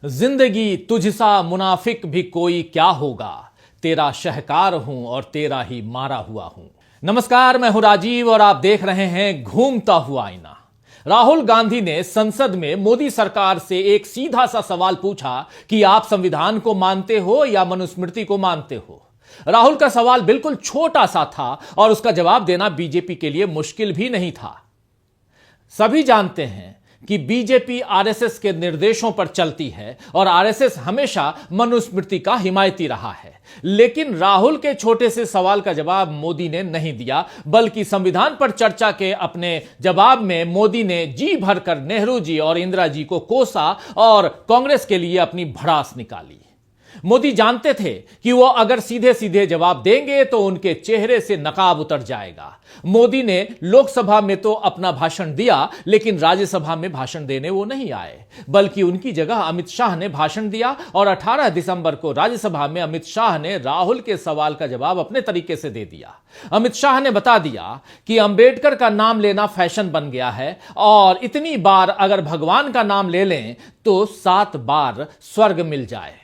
जिंदगी तुझसा मुनाफिक भी कोई क्या होगा, तेरा शहकार हूं और तेरा ही मारा हुआ हूं। नमस्कार, मैं हूं राजीव और आप देख रहे हैं घूमता हुआ आईना। राहुल गांधी ने संसद में मोदी सरकार से एक सीधा सा सवाल पूछा कि आप संविधान को मानते हो या मनुस्मृति को मानते हो। राहुल का सवाल बिल्कुल छोटा सा था और उसका जवाब देना बीजेपी के लिए मुश्किल भी नहीं था। सभी जानते हैं कि बीजेपी आरएसएस के निर्देशों पर चलती है और आरएसएस हमेशा मनुस्मृति का हिमायती रहा है। लेकिन राहुल के छोटे से सवाल का जवाब मोदी ने नहीं दिया, बल्कि संविधान पर चर्चा के अपने जवाब में मोदी ने जी भरकर नेहरू जी और इंदिरा जी को कोसा और कांग्रेस के लिए अपनी भड़ास निकाली। मोदी जानते थे कि वो अगर सीधे सीधे जवाब देंगे तो उनके चेहरे से नकाब उतर जाएगा। मोदी ने लोकसभा में तो अपना भाषण दिया, लेकिन राज्यसभा में भाषण देने वो नहीं आए, बल्कि उनकी जगह अमित शाह ने भाषण दिया और 18 दिसंबर को राज्यसभा में अमित शाह ने राहुल के सवाल का जवाब अपने तरीके से दे दिया। अमित शाह ने बता दिया कि अंबेडकर का नाम लेना फैशन बन गया है और इतनी बार अगर भगवान का नाम ले लें तो 7 बार स्वर्ग मिल जाए।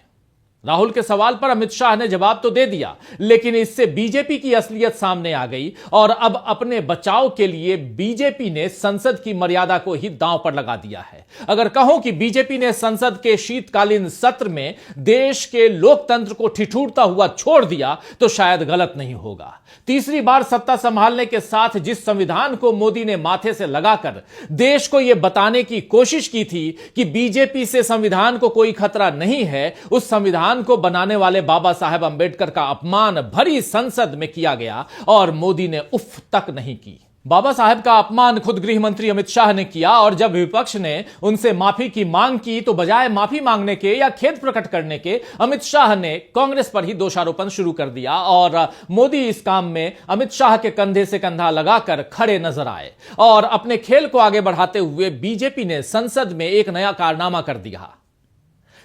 राहुल के सवाल पर अमित शाह ने जवाब तो दे दिया, लेकिन इससे बीजेपी की असलियत सामने आ गई और अब अपने बचाव के लिए बीजेपी ने संसद की मर्यादा को ही दांव पर लगा दिया है। अगर कहूं कि बीजेपी ने संसद के शीतकालीन सत्र में देश के लोकतंत्र को ठिठुरता हुआ छोड़ दिया तो शायद गलत नहीं होगा। तीसरी बार सत्ता संभालने के साथ जिस संविधान को मोदी ने माथे से लगाकर देश को यह बताने की कोशिश की थी कि बीजेपी से संविधान को कोई खतरा नहीं है, उस संविधान को बनाने वाले बाबा साहेब अंबेडकर का अपमान भरी संसद में किया गया और मोदी ने उफ तक नहीं की। बाबा साहेब का अपमान खुद गृह मंत्री अमित शाह ने किया और जब विपक्ष ने उनसे माफी की मांग की तो बजाय माफी मांगने के या खेद प्रकट करने के अमित शाह ने कांग्रेस पर ही दोषारोपण शुरू कर दिया और मोदी इस काम में अमित शाह के कंधे से कंधा लगाकर खड़े नजर आए और अपने खेल को आगे बढ़ाते हुए बीजेपी ने संसद में एक नया कारनामा कर दिया।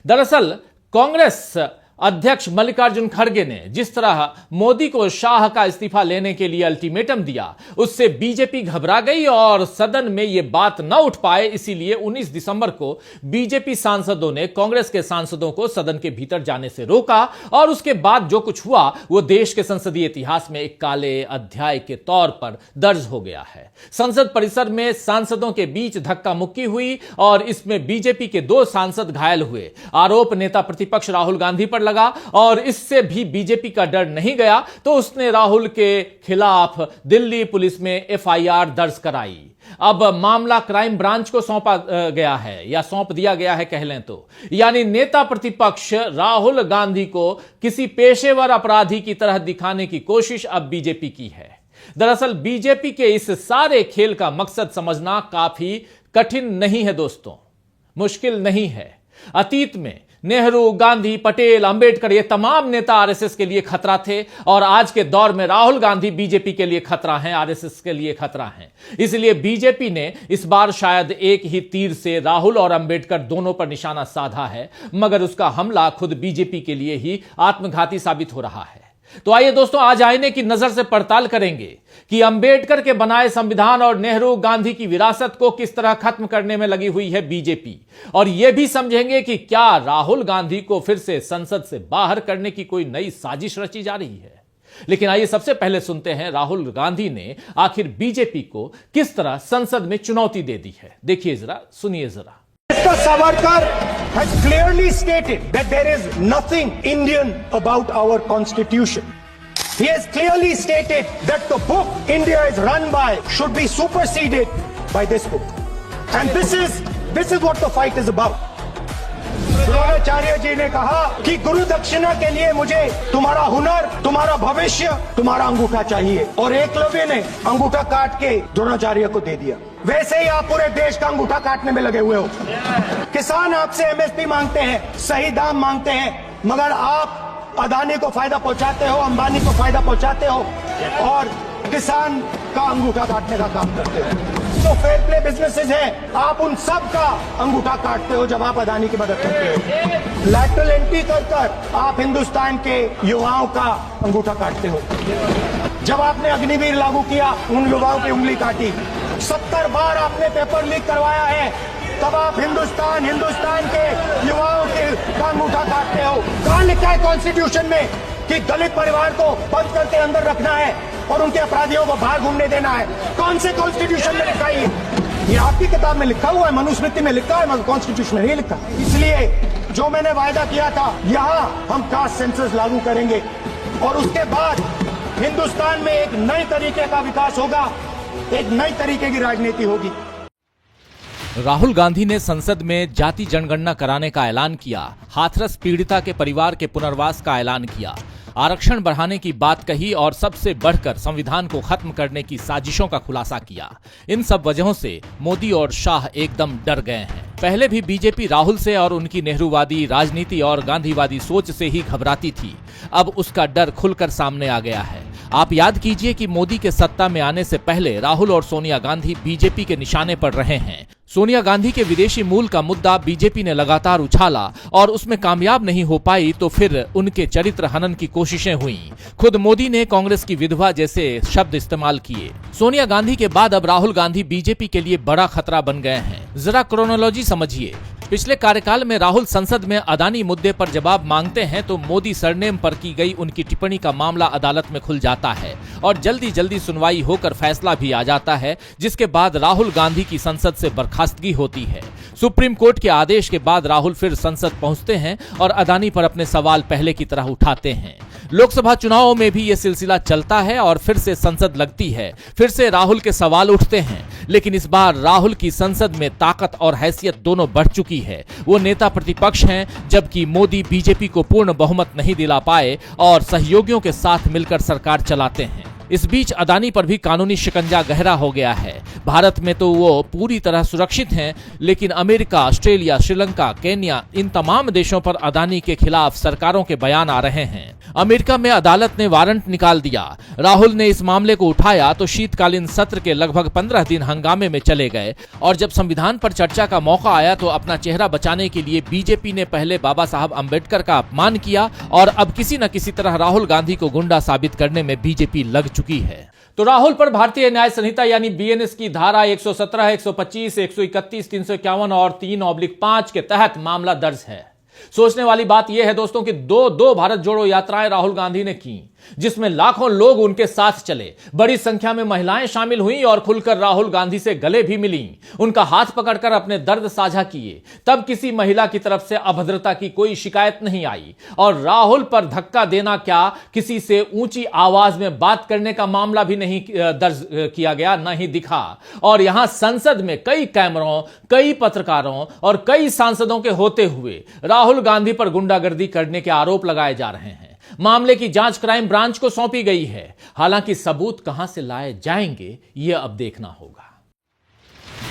दरअसल कांग्रेस अध्यक्ष मल्लिकार्जुन खड़गे ने जिस तरह मोदी को शाह का इस्तीफा लेने के लिए अल्टीमेटम दिया, उससे बीजेपी घबरा गई और सदन में यह बात न उठ पाए। इसीलिए 19 दिसंबर को बीजेपी सांसदों ने कांग्रेस के सांसदों को सदन के भीतर जाने से रोका और उसके बाद जो कुछ हुआ वो देश के संसदीय इतिहास में एक काले अध्याय के तौर पर दर्ज हो गया है। संसद परिसर में सांसदों के बीच धक्का मुक्की हुई और इसमें बीजेपी के 2 सांसद घायल हुए। आरोप नेता प्रतिपक्ष राहुल गांधी पर लगा और इससे भी बीजेपी का डर नहीं गया तो उसने राहुल के खिलाफ दिल्ली पुलिस में एफआईआर दर्ज कराई। अब मामला क्राइम ब्रांच को सौंपा गया है या सौंप दिया गया है कह लें तो, यानी नेता प्रतिपक्ष राहुल गांधी को किसी पेशेवर अपराधी की तरह दिखाने की कोशिश अब बीजेपी की है। दरअसल बीजेपी के इस सारे खेल का मकसद समझना काफी कठिन नहीं है दोस्तों, मुश्किल नहीं है। अतीत में नेहरू, गांधी, पटेल, अंबेडकर ये तमाम नेता आरएसएस के लिए खतरा थे और आज के दौर में राहुल गांधी बीजेपी के लिए खतरा हैं, आरएसएस के लिए खतरा हैं। इसलिए बीजेपी ने इस बार शायद एक ही तीर से राहुल और अंबेडकर दोनों पर निशाना साधा है, मगर उसका हमला खुद बीजेपी के लिए ही आत्मघाती साबित हो रहा है। तो आइए दोस्तों, आज आईने की नजर से पड़ताल करेंगे कि अंबेडकर के बनाए संविधान और नेहरू गांधी की विरासत को किस तरह खत्म करने में लगी हुई है बीजेपी, और यह भी समझेंगे कि क्या राहुल गांधी को फिर से संसद से बाहर करने की कोई नई साजिश रची जा रही है। लेकिन आइए सबसे पहले सुनते हैं राहुल गांधी ने आखिर बीजेपी को किस तरह संसद में चुनौती दे दी है। देखिए जरा, सुनिए जरा। Mr. Savarkar has clearly stated that there is nothing Indian about our constitution. He has clearly stated that the book India is run by should be superseded by this book. And this is what the fight is about. Dronacharya जी ने कहा कि गुरु दक्षिणा के लिए मुझे तुम्हारा हुनर, तुम्हारा भविष्य, तुम्हारा अंगूठा चाहिए, और एकलव्य ने अंगूठा काट के द्रोणाचार्य को दे दिया। वैसे ही आप पूरे देश का अंगूठा काटने में लगे हुए हो। किसान आपसे एमएसपी मांगते हैं, सही दाम मांगते हैं, मगर आप अदानी को फायदा पहुंचाते हो, अंबानी को फायदा पहुंचाते हो और किसान का अंगूठा काटने का काम करते हो। तो फेयर प्ले बिजनेसेस हैं, आप उन सब का अंगूठा काटते हो जब आप अदानी की मदद करते हो। लैटरल एंट्री कर आप हिंदुस्तान के युवाओं का अंगूठा काटते हो। जब आपने अग्निवीर लागू किया, उन युवाओं की उंगली काटी। 70 बार आपने पेपर लीक करवाया है, तब आप हिंदुस्तान के युवाओं के का अंगूठा काटते हो। कहां लिखा है कॉन्स्टिट्यूशन में कि दलित परिवार को बंद करके अंदर रखना है और उनके अपराधियों को बाहर घूमने देना है? कौन से कॉन्स्टिट्यूशन में लिखा है? ये आपकी किताब में लिखा हुआ है, मनुस्मृति में लिखा है, मगर कॉन्स्टिट्यूशन में नहीं लिखा। इसलिए जो मैंने वायदा किया था, यहां हम कास्ट सेंसस लागू करेंगे और उसके बाद हिंदुस्तान में एक नए तरीके का विकास होगा, एक नई तरीके की राजनीति होगी। राहुल गांधी ने संसद में जाति जनगणना कराने का ऐलान किया, हाथरस पीड़िता के परिवार के पुनर्वास का ऐलान किया, आरक्षण बढ़ाने की बात कही और सबसे बढ़कर संविधान को खत्म करने की साजिशों का खुलासा किया। इन सब वजहों से मोदी और शाह एकदम डर गए हैं। पहले भी बीजेपी राहुल से और उनकी नेहरूवादी राजनीति और गांधीवादी सोच से ही घबराती थी। अब उसका डर खुलकर सामने आ गया है। आप याद कीजिए कि मोदी के सत्ता में आने से पहले राहुल और सोनिया गांधी बीजेपी के निशाने पर रहे हैं। सोनिया गांधी के विदेशी मूल का मुद्दा बीजेपी ने लगातार उछाला और उसमें कामयाब नहीं हो पाई तो फिर उनके चरित्र हनन की कोशिशें हुई। खुद मोदी ने कांग्रेस की विधवा जैसे शब्द इस्तेमाल किए। सोनिया गांधी के बाद अब राहुल गांधी बीजेपी के लिए बड़ा खतरा बन गए हैं। जरा क्रोनोलॉजी समझिए। पिछले कार्यकाल में राहुल संसद में अदानी मुद्दे पर जवाब मांगते हैं तो मोदी सरनेम पर की गई उनकी टिप्पणी का मामला अदालत में खुल जाता है और जल्दी जल्दी सुनवाई होकर फैसला भी आ जाता है, जिसके बाद राहुल गांधी की संसद से बर्खास्तगी होती है। सुप्रीम कोर्ट के आदेश के बाद राहुल फिर संसद पहुंचते हैं और अदानी पर अपने सवाल पहले की तरह उठाते हैं। लोकसभा चुनावों में भी ये सिलसिला चलता है और फिर से संसद लगती है, फिर से राहुल के सवाल उठते हैं। लेकिन इस बार राहुल की संसद में ताकत और हैसियत दोनों बढ़ चुकी है। वो नेता प्रतिपक्ष हैं, जबकि मोदी बीजेपी को पूर्ण बहुमत नहीं दिला पाए और सहयोगियों के साथ मिलकर सरकार चलाते हैं। इस बीच अदानी पर भी कानूनी शिकंजा गहरा हो गया है। भारत में तो वो पूरी तरह सुरक्षित हैं, लेकिन अमेरिका, ऑस्ट्रेलिया, श्रीलंका, केन्या, इन तमाम देशों पर अदानी के खिलाफ सरकारों के बयान आ रहे हैं। अमेरिका में अदालत ने वारंट निकाल दिया। राहुल ने इस मामले को उठाया तो शीतकालीन सत्र के लगभग 15 दिन हंगामे में चले गए और जब संविधान पर चर्चा का मौका आया तो अपना चेहरा बचाने के लिए बीजेपी ने पहले बाबा साहब अम्बेडकर का अपमान किया और अब किसी न किसी तरह राहुल गांधी को गुंडा साबित करने में बीजेपी लग चुकी है। तो राहुल पर भारतीय न्याय संहिता यानी बीएनएस की धारा 117, 125, 131, 351 और 3/5 के तहत मामला दर्ज है। सोचने वाली बात यह है दोस्तों कि दो भारत जोड़ो यात्राएं राहुल गांधी ने की, जिसमें लाखों लोग उनके साथ चले। बड़ी संख्या में महिलाएं शामिल हुई और खुलकर राहुल गांधी से गले भी मिली, उनका हाथ पकड़कर अपने दर्द साझा किए। तब किसी महिला की तरफ से अभद्रता की कोई शिकायत नहीं आई और राहुल पर धक्का देना क्या, किसी से ऊंची आवाज में बात करने का मामला भी नहीं दर्ज किया गया, नहीं दिखा। और यहां संसद में कई कैमरों, कई पत्रकारों और कई सांसदों के होते हुए राहुल गांधी पर गुंडागर्दी करने के आरोप लगाए जा रहे हैं। मामले की जांच क्राइम ब्रांच को सौंपी गई है। हालांकि सबूत कहां से लाए जाएंगे यह अब देखना होगा।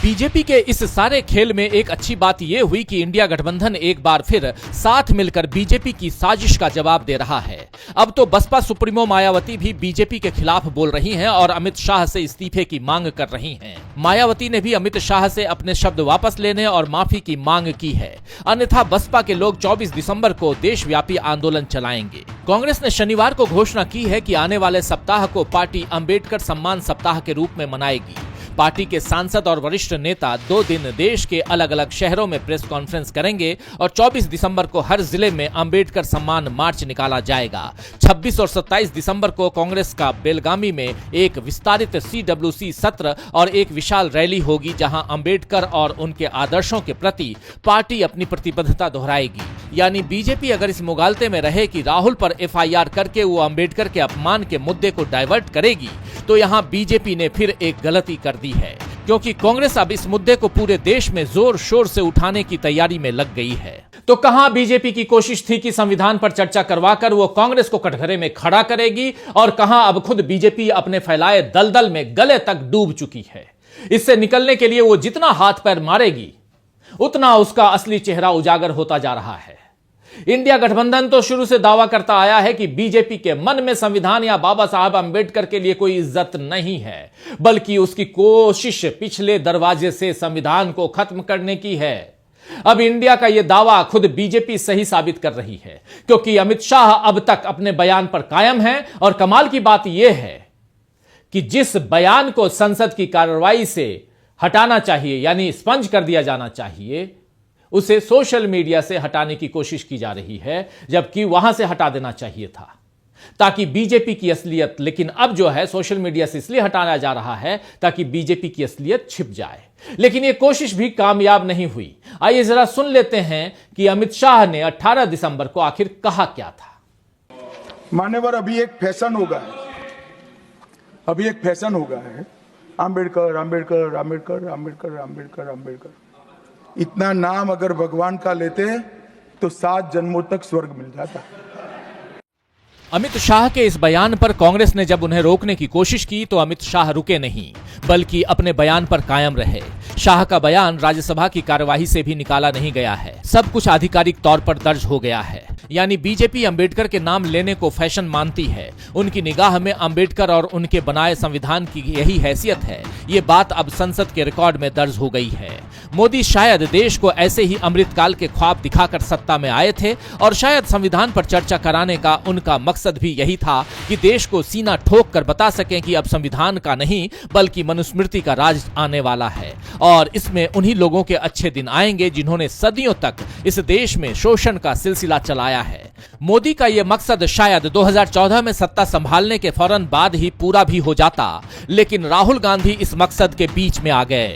बीजेपी के इस सारे खेल में एक अच्छी बात यह हुई कि इंडिया गठबंधन एक बार फिर साथ मिलकर बीजेपी की साजिश का जवाब दे रहा है। अब तो बसपा सुप्रीमो मायावती भी बीजेपी के खिलाफ बोल रही हैं और अमित शाह से इस्तीफे की मांग कर रही हैं। मायावती ने भी अमित शाह से अपने शब्द वापस लेने और माफी की मांग की है, अन्यथा बसपा के लोग 24 दिसंबर को देशव्यापी आंदोलन चलाएंगे। कांग्रेस ने शनिवार को घोषणा की है कि आने वाले सप्ताह को पार्टी अंबेडकर सम्मान सप्ताह के रूप में मनाएगी। पार्टी के सांसद और वरिष्ठ नेता 2 दिन देश के अलग अलग शहरों में प्रेस कॉन्फ्रेंस करेंगे और 24 दिसंबर को हर जिले में अंबेडकर सम्मान मार्च निकाला जाएगा। 26 और 27 दिसंबर को कांग्रेस का बेलगामी में एक विस्तारित CWC सत्र और एक विशाल रैली होगी, जहां अंबेडकर और उनके आदर्शों के प्रति पार्टी अपनी प्रतिबद्धता दोहराएगी। यानी बीजेपी अगर इस मुगालते में रहे कि राहुल पर FIR करके वो अंबेडकर के अपमान के मुद्दे को डाइवर्ट करेगी, तो यहां बीजेपी ने फिर एक गलती कर दी है, क्योंकि कांग्रेस अब इस मुद्दे को पूरे देश में जोर शोर से उठाने की तैयारी में लग गई है। तो कहां बीजेपी की कोशिश थी कि संविधान पर चर्चा करवाकर वो कांग्रेस को कटघरे में खड़ा करेगी, और कहां अब खुद बीजेपी अपने फैलाए दलदल में गले तक डूब चुकी है। इससे निकलने के लिए वो जितना हाथ पैर मारेगी, उतना उसका असली चेहरा उजागर होता जा रहा है। इंडिया गठबंधन तो शुरू से दावा करता आया है कि बीजेपी के मन में संविधान या बाबा साहब अंबेडकर के लिए कोई इज्जत नहीं है, बल्कि उसकी कोशिश पिछले दरवाजे से संविधान को खत्म करने की है। अब इंडिया का यह दावा खुद बीजेपी सही साबित कर रही है, क्योंकि अमित शाह अब तक अपने बयान पर कायम है। और कमाल की बात यह है कि जिस बयान को संसद की कार्रवाई से हटाना चाहिए, यानी स्पंज कर दिया जाना चाहिए, उसे सोशल मीडिया से हटाने की कोशिश की जा रही है, जबकि वहां से हटा देना चाहिए था ताकि बीजेपी की असलियत, लेकिन अब जो है सोशल मीडिया से इसलिए हटाया जा रहा है ताकि बीजेपी की असलियत छिप जाए। लेकिन यह कोशिश भी कामयाब नहीं हुई। आइए जरा सुन लेते हैं कि अमित शाह ने 18 दिसंबर को आखिर कहा क्या था। मान्यवर, अभी एक फैशन हो गया है, आंबेडकर आंबेडकर आंबेडकर आंबेडकर आंबेडकर आंबेडकर। इतना नाम अगर भगवान का लेते तो 7 जन्मों तक स्वर्ग मिल जाता। अमित शाह के इस बयान पर कांग्रेस ने जब उन्हें रोकने की कोशिश की तो अमित शाह रुके नहीं, बल्कि अपने बयान पर कायम रहे। शाह का बयान राज्यसभा की कार्यवाही से भी निकाला नहीं गया है, सब कुछ आधिकारिक तौर पर दर्ज हो गया है। यानी बीजेपी अंबेडकर के नाम लेने को फैशन मानती है। उनकी निगाह में अंबेडकर और उनके बनाए संविधान की यही हैसियत है। ये बात अब संसद के रिकॉर्ड में दर्ज हो गई है। मोदी शायद देश को ऐसे ही अमृतकाल के ख्वाब दिखाकर सत्ता में आए थे और शायद संविधान पर चर्चा कराने का उनका मकसद भी यही था कि देश को सीना ठोक कर बता सकें कि अब संविधान का नहीं बल्कि मनुस्मृति का राज आने वाला है और इसमें उन्हीं लोगों के अच्छे दिन आएंगे जिन्होंने सदियों तक इस देश में शोषण का सिलसिला चलाया है। मोदी का यह मकसद शायद 2014 में सत्ता संभालने के फौरन बाद ही पूरा भी हो जाता, लेकिन राहुल गांधी इस मकसद के बीच में आ गए,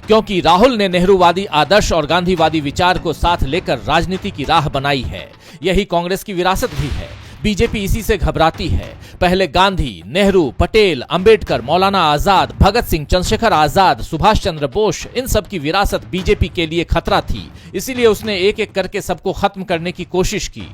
क्योंकि राहुल ने नेहरूवादी आदर्श और गांधीवादी विचार को साथ लेकर राजनीति की राह बनाई है। यही कांग्रेस की विरासत भी है। बीजेपी इसी से घबराती है। पहले गांधी, नेहरू, पटेल, अंबेडकर, मौलाना आजाद, भगत सिंह, चंद्रशेखर आजाद, सुभाष चंद्र बोस, इन सब की विरासत बीजेपी के लिए खतरा थी। इसीलिए उसने एक एक करके सबको खत्म करने की कोशिश की।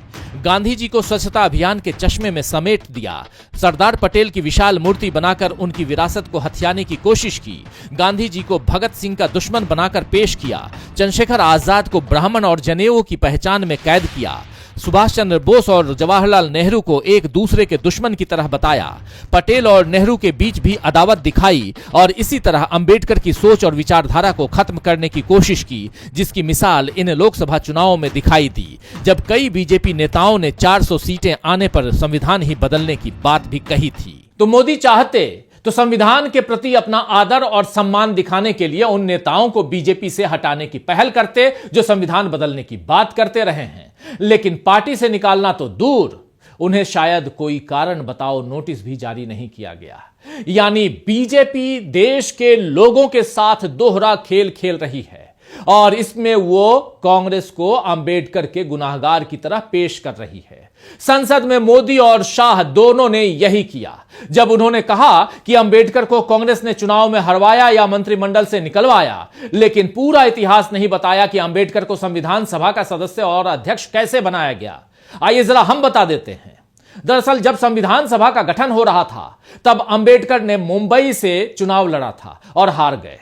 गांधी जी को स्वच्छता अभियान के चश्मे में समेट दिया। सरदार पटेल की विशाल मूर्ति बनाकर उनकी विरासत को हथियाने की कोशिश की। गांधी जी को भगत सिंह का दुश्मन बनाकर पेश किया। चंद्रशेखर आजाद को ब्राह्मण और जनेऊ की पहचान में कैद किया। सुभाष चंद्र बोस और जवाहरलाल नेहरू को एक दूसरे के दुश्मन की तरह बताया। पटेल और नेहरू के बीच भी अदावत दिखाई और इसी तरह अंबेडकर की सोच और विचारधारा को खत्म करने की कोशिश की, जिसकी मिसाल इन लोकसभा चुनावों में दिखाई दी, जब कई बीजेपी नेताओं ने 400 सीटें आने पर संविधान ही बदलने की बात भी कही थी। तो मोदी चाहते तो संविधान के प्रति अपना आदर और सम्मान दिखाने के लिए उन नेताओं को बीजेपी से हटाने की पहल करते जो संविधान बदलने की बात करते रहे हैं। लेकिन पार्टी से निकालना तो दूर, उन्हें शायद कोई कारण बताओ नोटिस भी जारी नहीं किया गया। यानी बीजेपी देश के लोगों के साथ दोहरा खेल खेल रही है और इसमें वो कांग्रेस को अंबेडकर के गुनाहगार की तरह पेश कर रही है। संसद में मोदी और शाह दोनों ने यही किया। जब उन्होंने कहा कि अंबेडकर को कांग्रेस ने चुनाव में हरवाया या मंत्रिमंडल से निकलवाया, लेकिन पूरा इतिहास नहीं बताया कि अंबेडकर को संविधान सभा का सदस्य और अध्यक्ष कैसे बनाया गया। आइए जरा हम बता देते हैं। दरअसल जब संविधान सभा का गठन हो रहा था तब अंबेडकर ने मुंबई से चुनाव लड़ा था और हार गए।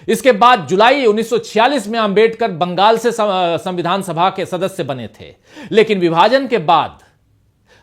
इसके बाद जुलाई 1946 में अंबेडकर बंगाल से संविधान सभा के सदस्य बने थे, लेकिन विभाजन के बाद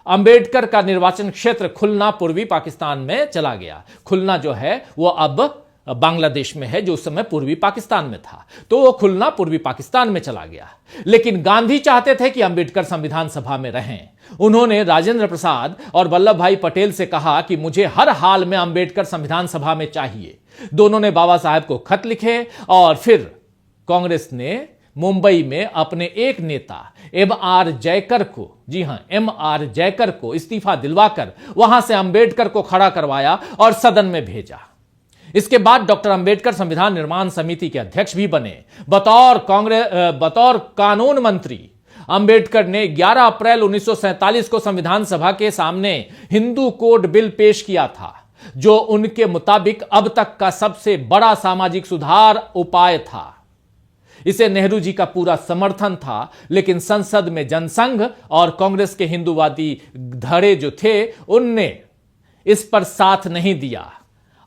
अंबेडकर का निर्वाचन क्षेत्र खुलना पूर्वी पाकिस्तान में चला गया। खुलना जो है वो अब बांग्लादेश में है, जो उस समय पूर्वी पाकिस्तान में था, तो वो खुलना पूर्वी पाकिस्तान में चला गया। लेकिन गांधी चाहते थे कि अंबेडकर संविधान सभा में रहें। उन्होंने राजेंद्र प्रसाद और वल्लभ भाई पटेल से कहा कि मुझे हर हाल में अंबेडकर संविधान सभा में चाहिए। दोनों ने बाबा साहब को खत लिखे और फिर कांग्रेस ने मुंबई में अपने एक नेता M.R. जयकर को, जी हां M.R. जयकर को इस्तीफा दिलवाकर वहां से अंबेडकर को खड़ा करवाया और सदन में भेजा। इसके बाद डॉक्टर अंबेडकर संविधान निर्माण समिति के अध्यक्ष भी बने। बतौर कानून मंत्री अंबेडकर ने 11 अप्रैल 1947 को संविधान सभा के सामने हिंदू कोड बिल पेश किया था, जो उनके मुताबिक अब तक का सबसे बड़ा सामाजिक सुधार उपाय था। इसे नेहरू जी का पूरा समर्थन था, लेकिन संसद में जनसंघ और कांग्रेस के हिंदूवादी धड़े जो थे उनने इस पर साथ नहीं दिया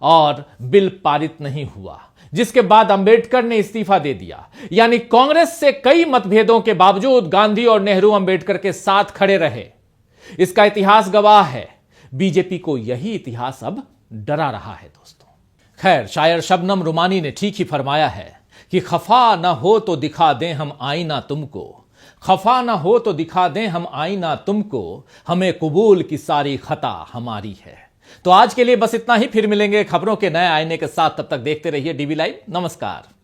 और बिल पारित नहीं हुआ, जिसके बाद अंबेडकर ने इस्तीफा दे दिया। यानी कांग्रेस से कई मतभेदों के बावजूद गांधी और नेहरू अंबेडकर के साथ खड़े रहे। इसका इतिहास गवाह है। बीजेपी को यही इतिहास अब डरा रहा है दोस्तों। खैर, शायर शबनम रुमानी ने ठीक ही फरमाया है कि खफा न हो तो दिखा दें हम आईना तुमको, खफा न हो तो दिखा दें हम आईना तुमको, हमें कबूल की सारी खता हमारी है। तो आज के लिए बस इतना ही, फिर मिलेंगे खबरों के नए आईने के साथ। तब तक देखते रहिए डीवी लाइव। नमस्कार।